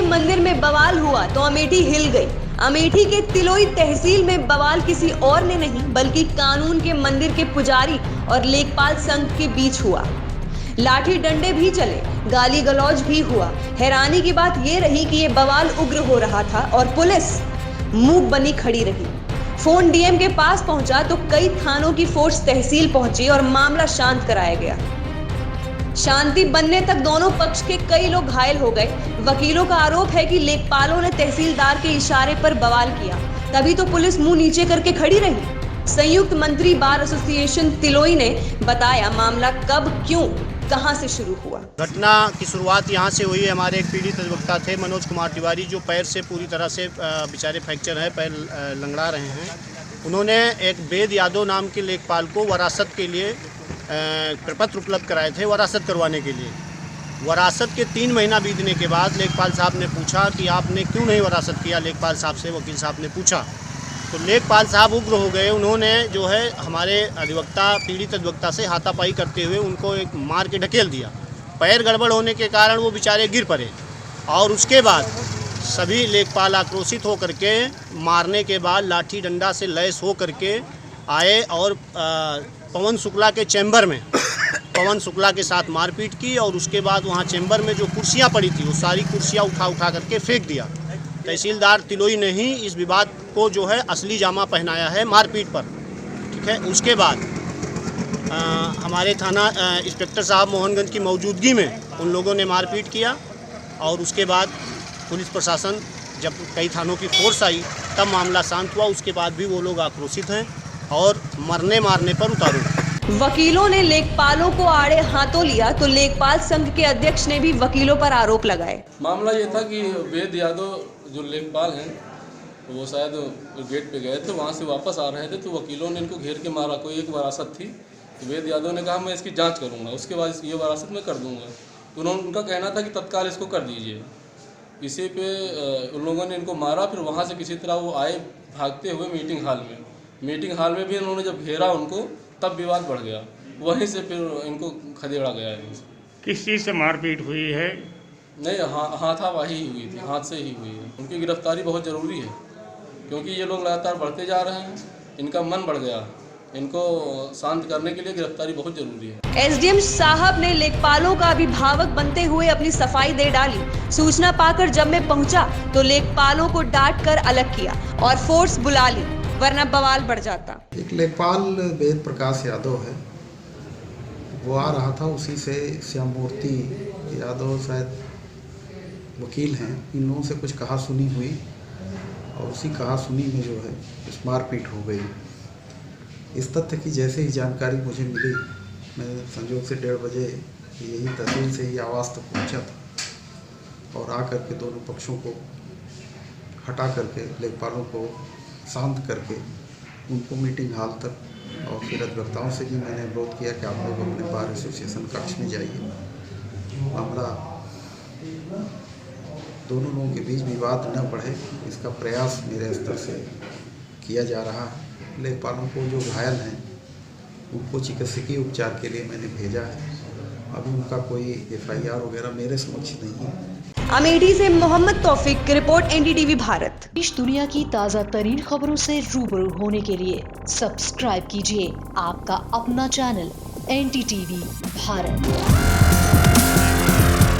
मंदिर में बवाल हुआ तो अमेठी हिल गई। अमेठी के तिलोई तहसील में बवाल किसी और ने नहीं बल्कि कानून के मंदिर के पुजारी और लेखपाल संघ के बीच हुआ। लाठी डंडे भी चले, गाली गलौज भी हुआ। हैरानी की बात यह रही कि ये बवाल उग्र हो रहा था और पुलिस मूक बनी खड़ी रही। फोन डीएम के पास पहुंचा तो कई थानों की फोर्स तहसील पहुंची और मामला शांत कराया गया। शांति बनने तक दोनों पक्ष के कई लोग घायल हो गए। वकीलों का आरोप है कि लेखपालों ने तहसीलदार के इशारे पर बवाल किया, तभी तो पुलिस मुंह नीचे करके खड़ी रही। संयुक्त मंत्री बार एसोसिएशन तिलोई ने बताया मामला कब, क्यों, कहां से शुरू हुआ। घटना की शुरुआत यहां से हुई। हमारे एक पीड़ित अधिवक्ता थे मनोज कुमार तिवारी, जो पैर से पूरी तरह से बेचारे फ्रैक्चर है, पैर लंगड़ा रहे हैं। उन्होंने एक वेद यादव नाम के लेखपाल को वरासत के लिए प्रपत्र उपलब्ध कराए थे, वरासत करवाने के लिए। वरासत के 3 महीना बीतने के बाद लेखपाल साहब ने पूछा कि आपने क्यों नहीं वरासत किया। लेखपाल साहब से वकील साहब ने पूछा तो लेखपाल साहब उग्र हो गए। उन्होंने जो है हमारे अधिवक्ता, पीड़ित अधिवक्ता से हाथापाई करते हुए उनको एक मार के ढकेल दिया। पैर गड़बड़ होने के कारण वो बेचारे गिर पड़े और उसके बाद सभी लेखपाल आक्रोशित होकर के मारने के बाद लाठी डंडा से लैस हो करके आए और पवन शुक्ला के चैम्बर में पवन शुक्ला के साथ मारपीट की और उसके बाद वहाँ चैम्बर में जो कुर्सियाँ पड़ी थी वो सारी कुर्सियाँ उठा करके फेंक दिया। तहसीलदार तिलोई ने ही इस विवाद को जो है असली जामा पहनाया है मारपीट पर, ठीक है। उसके बाद हमारे थाना इंस्पेक्टर साहब मोहनगंज की मौजूदगी में उन लोगों ने मारपीट किया और उसके बाद पुलिस प्रशासन, जब कई थानों की फोर्स आई तब मामला शांत हुआ। उसके बाद भी वो लोग आक्रोशित हैं और मरने मारने पर उतारू। वकीलों ने लेखपालों को आड़े हाथों लिया तो लेखपाल संघ के अध्यक्ष ने भी वकीलों पर आरोप लगाए। मामला ये था कि वेद यादव जो लेखपाल हैं वो शायद गेट पे गए थे, वहाँ से वापस आ रहे थे तो वकीलों ने इनको घेर के मारा। कोई एक वरासत थी तो वेद यादव ने कहा मैं इसकी जांच करूँगा, उसके बाद ये वरासत मैं कर दूँगा। तो उनका कहना था कि तत्काल इसको कर दीजिए। इसी पे उन लोगों ने इनको मारा। फिर वहाँ से किसी तरह वो आए भागते हुए मीटिंग हाल में भी उन्होंने जब घेरा उनको तब विवाद बढ़ गया। वहीं से फिर इनको खदेड़ा गया है। किस चीज़ से मारपीट हुई है? नहीं, हाथापाई हुई थी, हाथ से ही हुई है। उनकी गिरफ्तारी बहुत ज़रूरी है क्योंकि ये लोग लगातार बढ़ते जा रहे हैं, इनका मन बढ़ गया। इनको शांत करने के लिए गिरफ्तारी बहुत जरूरी है। एसडीएम साहब ने लेखपालों का अभिभावक बनते हुए अपनी सफाई दे डाली। सूचना पाकर जब मैं पहुंचा तो लेखपालों को डांट कर अलग किया और फोर्स बुला ली, वरना बवाल बढ़ जाता। एक लेखपाल वेद प्रकाश यादव है, वो आ रहा था, उसी से श्याम मूर्ति यादव शायद वकील हैं, इन लोगों से कुछ कहा सुनी हुई और उसी कहा सुनी में जो है कुछ मारपीट हो गई। इस तथ्य की जैसे ही जानकारी मुझे मिली, मैं संयोग से 1:30 बजे यही तहसील से ही आवास तक पहुंचा था और आकर के दोनों पक्षों को हटा करके लेखपालों को शांत करके उनको मीटिंग हॉल तक और फिर अधिवक्ताओं से भी मैंने अनुरोध किया कि आप लोग अपने बार एसोसिएशन कक्ष में जाइए। हमारा दोनों लोगों के बीच विवाद न बढ़े, इसका प्रयास मेरे स्तर से किया जा रहा है। लेखपालों को जो घायल हैं उनको चिकित्सकीय उपचार के लिए मैंने भेजा है। अभी उनका कोई FIR वगैरह मेरे समक्ष नहीं है। अमेठी से मोहम्मद तौफीक की रिपोर्ट, NDTV भारत। देश दुनिया की ताज़ा तरीन खबरों से रूबरू होने के लिए सब्सक्राइब कीजिए आपका अपना चैनल NDTV भारत।